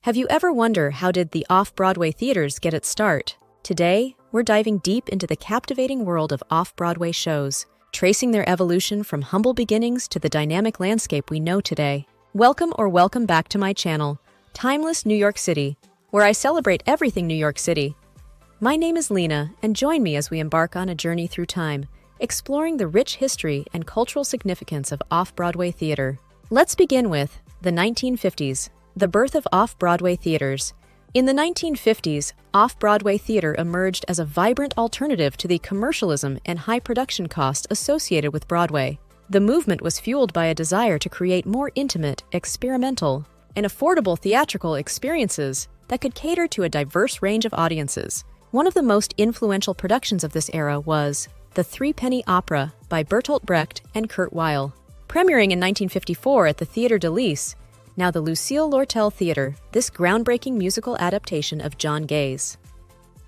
Have you ever wondered how did the off-Broadway theaters get its start? Today, we're diving deep into the captivating world of off-Broadway shows, tracing their evolution from humble beginnings to the dynamic landscape we know today. Welcome back to my channel, Timeless New York City, where I celebrate everything New York City. My name is Lena, and join me as we embark on a journey through time, exploring the rich history and cultural significance of off-Broadway theater. Let's begin with the 1950s. The birth of off-Broadway theaters. In the 1950s, off-Broadway theater emerged as a vibrant alternative to the commercialism and high production costs associated with Broadway. The movement was fueled by a desire to create more intimate, experimental, and affordable theatrical experiences that could cater to a diverse range of audiences. One of the most influential productions of this era was The Threepenny Opera by Bertolt Brecht and Kurt Weill. Premiering in 1954 at the Théâtre de Lys, now the Lucille Lortel Theater, this groundbreaking musical adaptation of John Gay's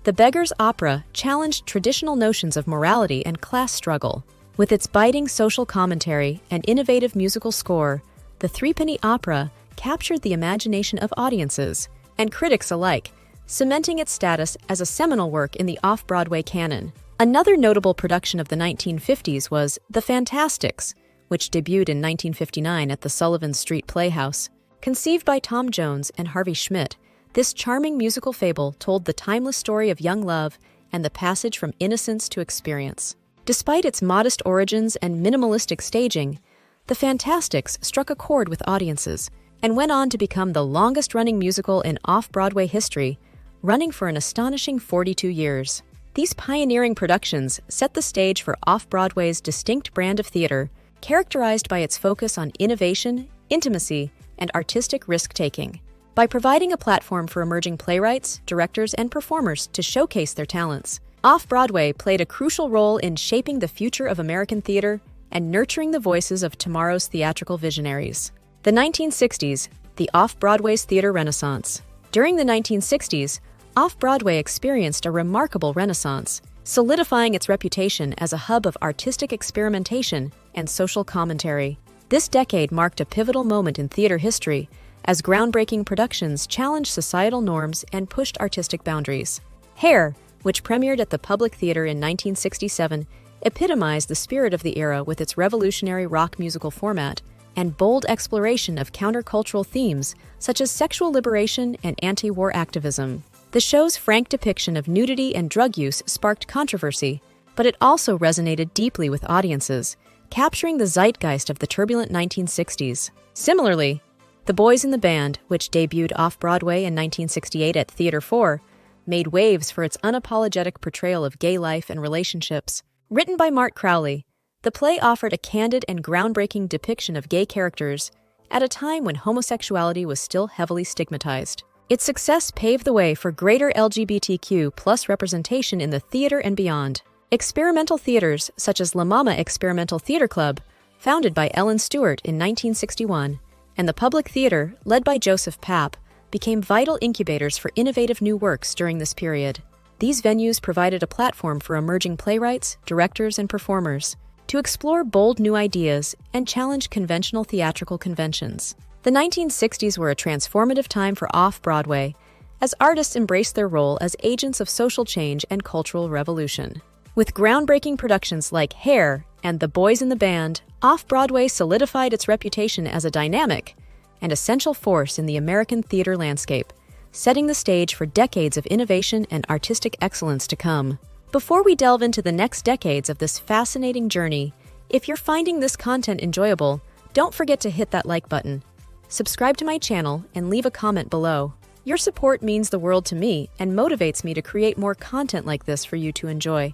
The Beggar's Opera challenged traditional notions of morality and class struggle. With its biting social commentary and innovative musical score, The Threepenny Opera captured the imagination of audiences and critics alike, cementing its status as a seminal work in the off-Broadway canon. Another notable production of the 1950s was The Fantastics, which debuted in 1959 at the Sullivan Street Playhouse. Conceived by Tom Jones and Harvey Schmidt, this charming musical fable told the timeless story of young love and the passage from innocence to experience. Despite its modest origins and minimalistic staging, The Fantastics struck a chord with audiences and went on to become the longest-running musical in off-Broadway history, running for an astonishing 42 years. These pioneering productions set the stage for off-Broadway's distinct brand of theater, characterized by its focus on innovation, intimacy, and artistic risk-taking. By providing a platform for emerging playwrights, directors, and performers to showcase their talents, Off-Broadway played a crucial role in shaping the future of American theater and nurturing the voices of tomorrow's theatrical visionaries. The 1960s, the Off-Broadway's theater renaissance. During the 1960s, Off-Broadway experienced a remarkable renaissance, solidifying its reputation as a hub of artistic experimentation and social commentary. This decade marked a pivotal moment in theater history as groundbreaking productions challenged societal norms and pushed artistic boundaries. Hair, which premiered at the Public Theater in 1967, epitomized the spirit of the era with its revolutionary rock musical format and bold exploration of countercultural themes such as sexual liberation and anti-war activism. The show's frank depiction of nudity and drug use sparked controversy, but it also resonated deeply with audiences, capturing the zeitgeist of the turbulent 1960s. Similarly, The Boys in the Band, which debuted off-Broadway in 1968 at Theater 4, made waves for its unapologetic portrayal of gay life and relationships. Written by Mark Crowley, the play offered a candid and groundbreaking depiction of gay characters at a time when homosexuality was still heavily stigmatized. Its success paved the way for greater LGBTQ+ representation in the theater and beyond. Experimental theaters such as La Mama Experimental Theater Club, founded by Ellen Stewart in 1961, and the Public Theater, led by Joseph Papp, became vital incubators for innovative new works during this period. These venues provided a platform for emerging playwrights, directors, and performers to explore bold new ideas and challenge conventional theatrical conventions. The 1960s were a transformative time for off-Broadway, as artists embraced their role as agents of social change and cultural revolution. With groundbreaking productions like Hair and The Boys in the Band, Off-Broadway solidified its reputation as a dynamic and essential force in the American theater landscape, setting the stage for decades of innovation and artistic excellence to come. Before we delve into the next decades of this fascinating journey, if you're finding this content enjoyable, don't forget to hit that like button, subscribe to my channel, and leave a comment below. Your support means the world to me and motivates me to create more content like this for you to enjoy.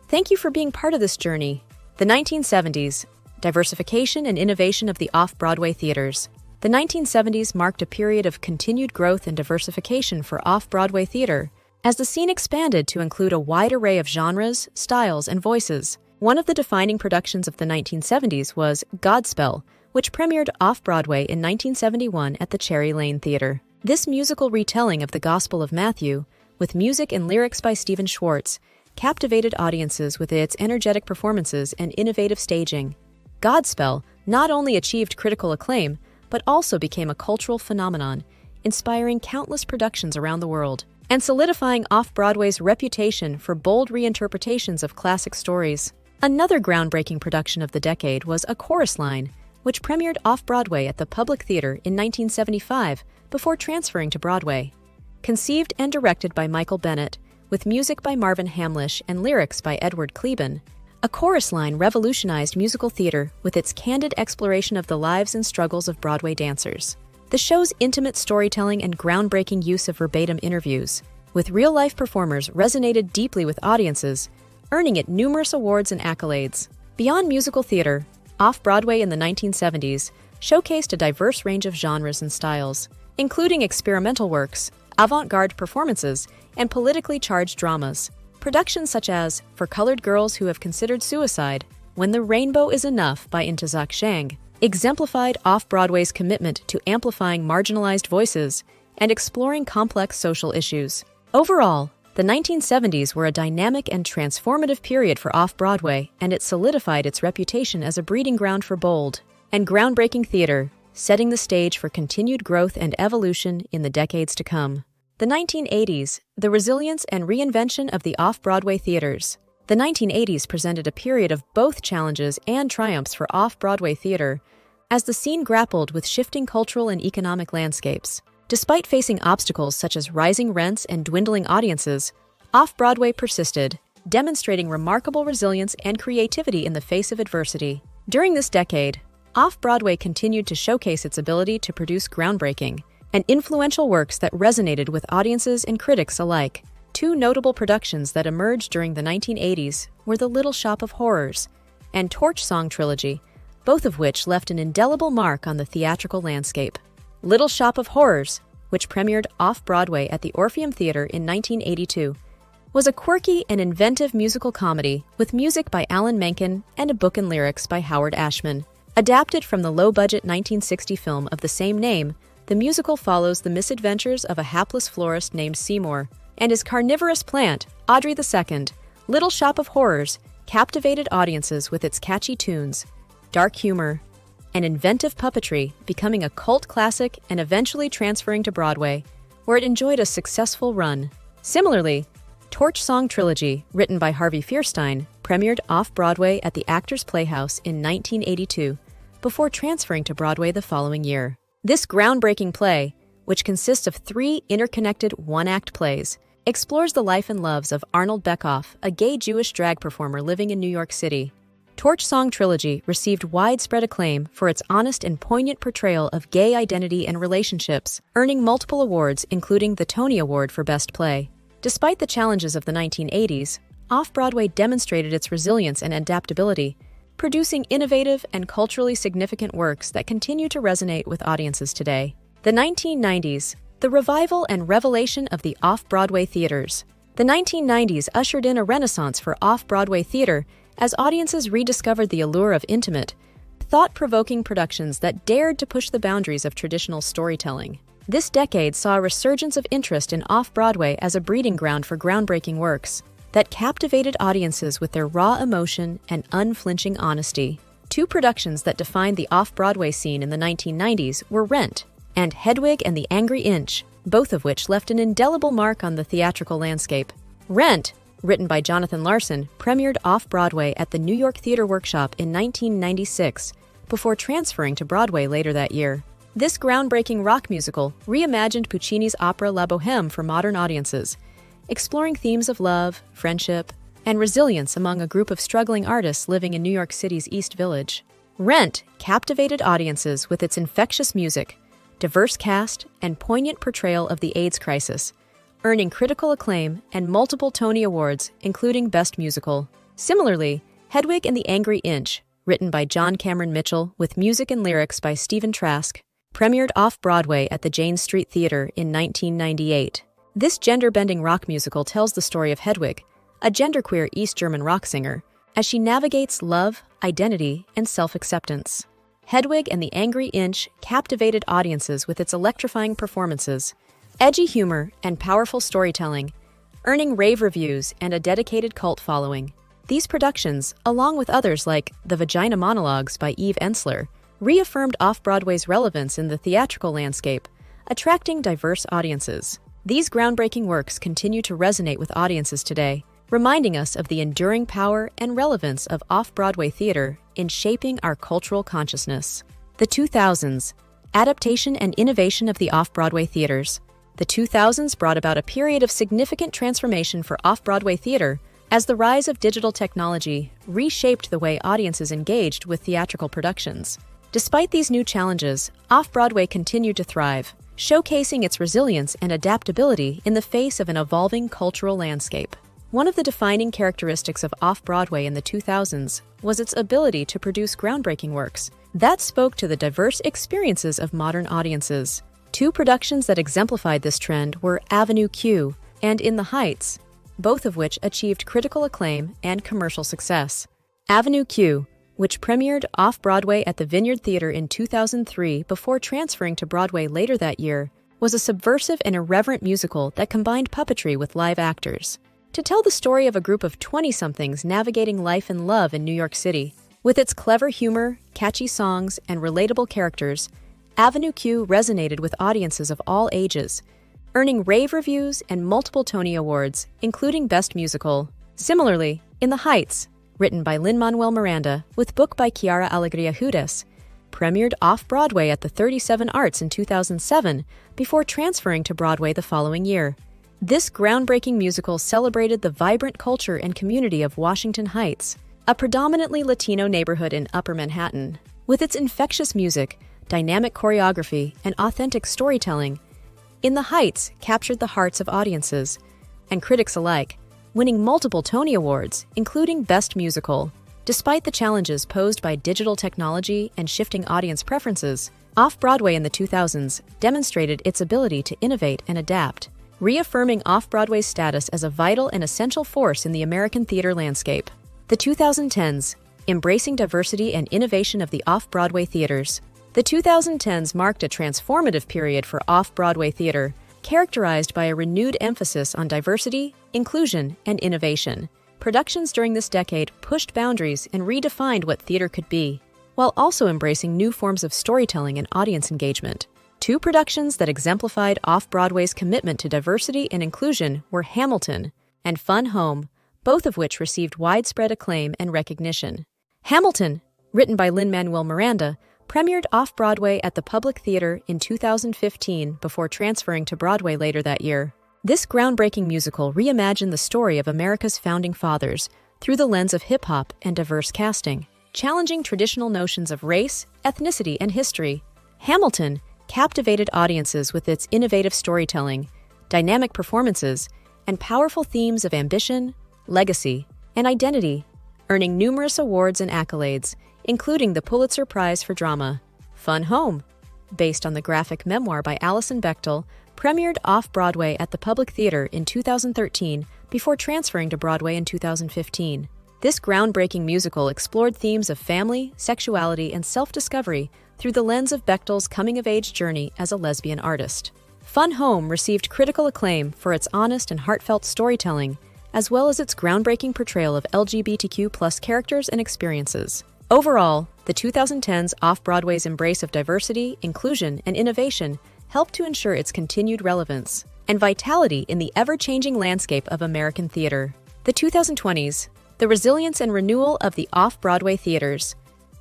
Thank you for being part of this journey. The 1970s, diversification and innovation of the off-Broadway theaters. The 1970s marked a period of continued growth and diversification for off-Broadway theater, as the scene expanded to include a wide array of genres, styles, and voices. One of the defining productions of the 1970s was Godspell, which premiered off-Broadway in 1971 at the Cherry Lane Theater. This musical retelling of the Gospel of Matthew, with music and lyrics by Stephen Schwartz, captivated audiences with its energetic performances and innovative staging. Godspell not only achieved critical acclaim, but also became a cultural phenomenon, inspiring countless productions around the world, and solidifying Off-Broadway's reputation for bold reinterpretations of classic stories. Another groundbreaking production of the decade was A Chorus Line, which premiered off-Broadway at the Public Theater in 1975 before transferring to Broadway. Conceived and directed by Michael Bennett, with music by Marvin Hamlisch and lyrics by Edward Kleben, A Chorus Line revolutionized musical theater with its candid exploration of the lives and struggles of Broadway dancers. The show's intimate storytelling and groundbreaking use of verbatim interviews with real-life performers resonated deeply with audiences, earning it numerous awards and accolades. Beyond musical theater, Off-Broadway in the 1970s showcased a diverse range of genres and styles, including experimental works, avant-garde performances, and politically charged dramas. Productions such as For Colored Girls Who Have Considered Suicide, When the Rainbow Is Enough by Intezak Zhang, exemplified Off-Broadway's commitment to amplifying marginalized voices and exploring complex social issues. Overall, the 1970s were a dynamic and transformative period for Off-Broadway, and it solidified its reputation as a breeding ground for bold and groundbreaking theater, setting the stage for continued growth and evolution in the decades to come. The 1980s, the resilience and reinvention of the off-Broadway theaters. The 1980s presented a period of both challenges and triumphs for off-Broadway theater, as the scene grappled with shifting cultural and economic landscapes. Despite facing obstacles such as rising rents and dwindling audiences, off-Broadway persisted, demonstrating remarkable resilience and creativity in the face of adversity. During this decade, Off-Broadway continued to showcase its ability to produce groundbreaking and influential works that resonated with audiences and critics alike. Two notable productions that emerged during the 1980s were The Little Shop of Horrors and Torch Song Trilogy, both of which left an indelible mark on the theatrical landscape. Little Shop of Horrors, which premiered off-Broadway at the Orpheum Theater in 1982, was a quirky and inventive musical comedy with music by Alan Menken and a book and lyrics by Howard Ashman. Adapted from the low-budget 1960 film of the same name, the musical follows the misadventures of a hapless florist named Seymour and his carnivorous plant, Audrey II. Little Shop of Horrors captivated audiences with its catchy tunes, dark humor, and inventive puppetry, becoming a cult classic and eventually transferring to Broadway, where it enjoyed a successful run. Similarly, Torch Song Trilogy, written by Harvey Fierstein, premiered off-Broadway at the Actors Playhouse in 1982, before transferring to Broadway the following year. This groundbreaking play, which consists of 3 interconnected one-act plays, explores the life and loves of Arnold Beckoff, a gay Jewish drag performer living in New York City. Torch Song Trilogy received widespread acclaim for its honest and poignant portrayal of gay identity and relationships, earning multiple awards, including the Tony Award for Best Play. Despite the challenges of the 1980s, Off-Broadway demonstrated its resilience and adaptability, producing innovative and culturally significant works that continue to resonate with audiences today. The 1990s, the revival and revelation of the off-Broadway theaters. The 1990s ushered in a renaissance for off-Broadway theater as audiences rediscovered the allure of intimate, thought-provoking productions that dared to push the boundaries of traditional storytelling. This decade saw a resurgence of interest in off-Broadway as a breeding ground for groundbreaking works that captivated audiences with their raw emotion and unflinching honesty. Two productions that defined the off-Broadway scene in the 1990s were Rent and Hedwig and the Angry Inch, both of which left an indelible mark on the theatrical landscape. Rent, written by Jonathan Larson, premiered off-Broadway at the New York Theater Workshop in 1996, before transferring to Broadway later that year. This groundbreaking rock musical reimagined Puccini's opera La Bohème for modern audiences, exploring themes of love, friendship, and resilience among a group of struggling artists living in New York City's East Village. Rent captivated audiences with its infectious music, diverse cast, and poignant portrayal of the AIDS crisis, earning critical acclaim and multiple Tony Awards, including Best Musical. Similarly, Hedwig and the Angry Inch, written by John Cameron Mitchell with music and lyrics by Stephen Trask, premiered off-Broadway at the Jane Street Theater in 1998. This gender-bending rock musical tells the story of Hedwig, a genderqueer East German rock singer, as she navigates love, identity, and self-acceptance. Hedwig and the Angry Inch captivated audiences with its electrifying performances, edgy humor, and powerful storytelling, earning rave reviews and a dedicated cult following. These productions, along with others like The Vagina Monologues by Eve Ensler, reaffirmed off-Broadway's relevance in the theatrical landscape, attracting diverse audiences. These groundbreaking works continue to resonate with audiences today, reminding us of the enduring power and relevance of off-Broadway theater in shaping our cultural consciousness. The 2000s, adaptation and innovation of the off-Broadway theaters. The 2000s brought about a period of significant transformation for off-Broadway theater as the rise of digital technology reshaped the way audiences engaged with theatrical productions. Despite these new challenges, off-Broadway continued to thrive, showcasing its resilience and adaptability in the face of an evolving cultural landscape. One of the defining characteristics of off-Broadway in the 2000s was its ability to produce groundbreaking works that spoke to the diverse experiences of modern audiences. Two productions that exemplified this trend were Avenue Q and In the Heights, both of which achieved critical acclaim and commercial success. Avenue Q, which premiered off-Broadway at the Vineyard Theater in 2003 before transferring to Broadway later that year, was a subversive and irreverent musical that combined puppetry with live actors to tell the story of a group of 20-somethings navigating life and love in New York City. With its clever humor, catchy songs, and relatable characters, Avenue Q resonated with audiences of all ages, earning rave reviews and multiple Tony Awards, including Best Musical. Similarly, In the Heights, written by Lin-Manuel Miranda with book by Chiara Alegria Hudes, premiered off-Broadway at the 37 Arts in 2007 before transferring to Broadway the following year. This groundbreaking musical celebrated the vibrant culture and community of Washington Heights, a predominantly Latino neighborhood in Upper Manhattan. With its infectious music, dynamic choreography, and authentic storytelling, In the Heights captured the hearts of audiences and critics alike, winning multiple Tony Awards, including Best Musical. Despite the challenges posed by digital technology and shifting audience preferences, off-Broadway in the 2000s demonstrated its ability to innovate and adapt, reaffirming off-Broadway's status as a vital and essential force in the American theater landscape. The 2010s, embracing diversity and innovation of the off-Broadway theaters. The 2010s marked a transformative period for off-Broadway theater, characterized by a renewed emphasis on diversity, inclusion, and innovation. Productions during this decade pushed boundaries and redefined what theater could be, while also embracing new forms of storytelling and audience engagement. Two productions that exemplified off-Broadway's commitment to diversity and inclusion were Hamilton and Fun Home, both of which received widespread acclaim and recognition. Hamilton, written by Lin-Manuel Miranda, premiered off-Broadway at the Public Theater in 2015 before transferring to Broadway later that year. This groundbreaking musical reimagined the story of America's founding fathers through the lens of hip-hop and diverse casting, challenging traditional notions of race, ethnicity, and history. Hamilton captivated audiences with its innovative storytelling, dynamic performances, and powerful themes of ambition, legacy, and identity, earning numerous awards and accolades, including the Pulitzer Prize for Drama. Fun Home, based on the graphic memoir by Alison Bechdel, premiered off-Broadway at the Public Theater in 2013 before transferring to Broadway in 2015. This groundbreaking musical explored themes of family, sexuality, and self-discovery through the lens of Bechdel's coming-of-age journey as a lesbian artist. Fun Home received critical acclaim for its honest and heartfelt storytelling, as well as its groundbreaking portrayal of LGBTQ+ characters and experiences. Overall, the 2010s off-Broadway's embrace of diversity, inclusion, and innovation helped to ensure its continued relevance and vitality in the ever-changing landscape of American theater. The 2020s, the resilience and renewal of the off-Broadway theaters.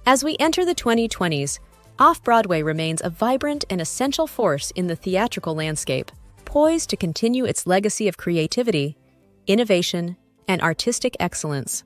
As we enter the 2020s, off-Broadway remains a vibrant and essential force in the theatrical landscape, poised to continue its legacy of creativity, innovation, and artistic excellence.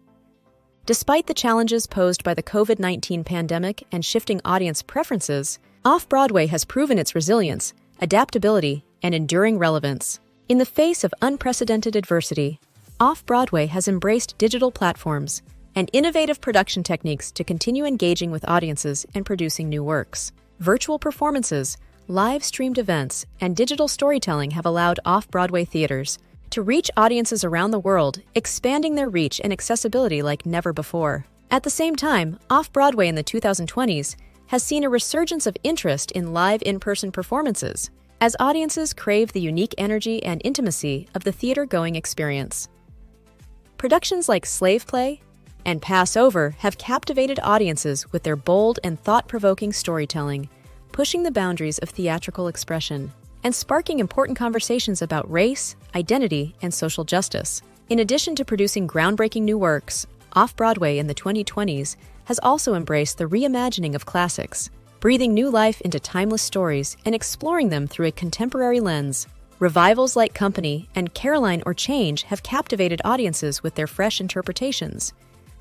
Despite the challenges posed by the COVID-19 pandemic and shifting audience preferences, off-Broadway has proven its resilience, adaptability, and enduring relevance. In the face of unprecedented adversity, off-Broadway has embraced digital platforms and innovative production techniques to continue engaging with audiences and producing new works. Virtual performances, live-streamed events, and digital storytelling have allowed off-Broadway theaters to reach audiences around the world, expanding their reach and accessibility like never before. At the same time, off-Broadway in the 2020s has seen a resurgence of interest in live in-person performances, as audiences crave the unique energy and intimacy of the theater-going experience. Productions like Slave Play and Passover have captivated audiences with their bold and thought-provoking storytelling, pushing the boundaries of theatrical expression. and sparking important conversations about race, identity, and social justice. In addition to producing groundbreaking new works, Off-Broadway in the 2020s has also embraced the reimagining of classics, breathing new life into timeless stories and exploring them through a contemporary lens. Revivals like Company and Caroline or Change have captivated audiences with their fresh interpretations,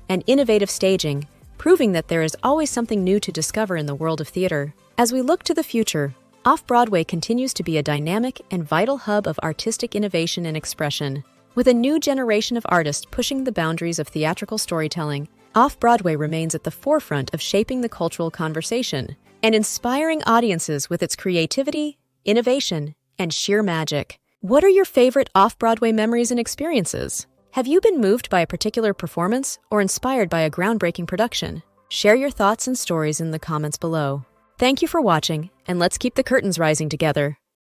and innovative staging, proving that there is always something new to discover in the world of theater. As we look to the future, Off-Broadway continues to be a dynamic and vital hub of artistic innovation and expression. With a new generation of artists pushing the boundaries of theatrical storytelling, Off-Broadway remains at the forefront of shaping the cultural conversation and inspiring audiences with its creativity, innovation, and sheer magic. What are your favorite Off-Broadway memories and experiences? Have you been moved by a particular performance or inspired by a groundbreaking production? Share your thoughts and stories in the comments below. Thank you for watching, and let's keep the curtains rising together.